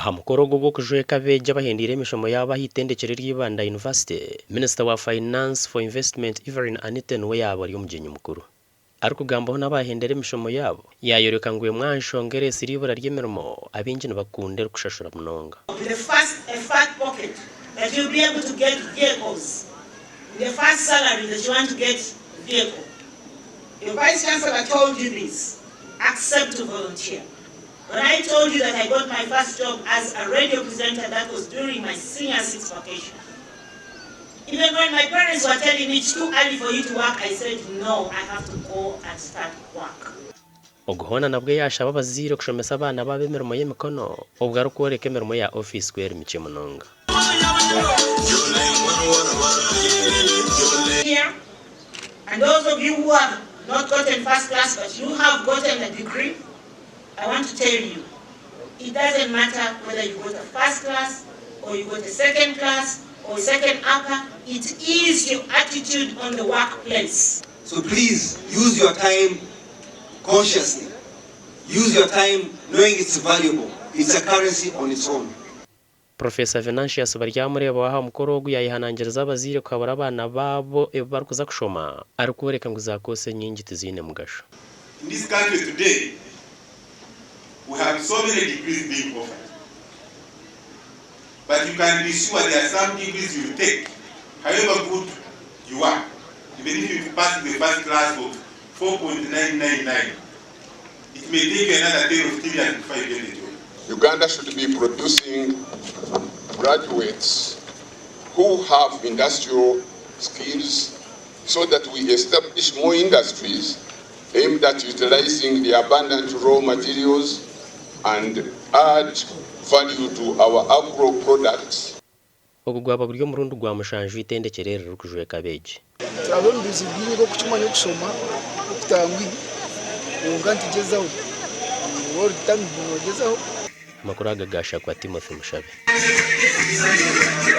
aha mukoro gwo kujweka abeegi abahendire emishomo yabo ahitendekere ry'Ibanda University. Minister wa Finance for Investment Evelyn Aniten we yabo ari omugyenyi mukuru arikugambaho n'abahendere emishomo yabo yayoreka ngwe mwanshongere siribura ry'emirimo abingi nibakunde kushashura munonga. The first fat pocket that you'll be able to get vehicles. The first salary that you want to get vehicle. Your Vice Chancellor told you this. Accept to volunteer. When I told you that I got my first job as a radio presenter, that was during my senior 6 vacation. Even when my parents were telling me it's too early for you to work, I said no, I have to go and start work. Oguhona nabwe yashaba abazire kushomesa abana babe emirimo y'emikono obwo ari kworeka emirimo ya office kwera miche munonga. Here, and those of you who have not gotten first class but you have gotten a degree, I want to tell you, it doesn't matter whether you got a first class or you got a second class or second upper, it is your attitude on the workplace. So please use your time consciously. Use your time knowing it's valuable. It's a currency on its own. Professor Venantius baryamureba waha mukoro ogu yayihanangiriza abazire kwabara abana babo barikuza kushoma arikubereka ngo zakose nyingi tizine mugasho. In this country today, we have so many degrees being offered. But you can be sure there are some degrees you take, however good you are. Even if you pass the first class of 4.999, it may take you another 10 or 15 years before you get a job. Uganda should be producing graduates who have industrial skills so that we establish more industries aimed at utilizing the abundant raw materials and add value to our agro products. Ogugwaba buryo murundi gwa mushanju itendekere rero kujweka abeegi. Turabona bizibiri ngo kuchumanya kusoma okutangwi nganti gezaho. World time gezaho. Makuru agagasha kwa Timothy Mushabe.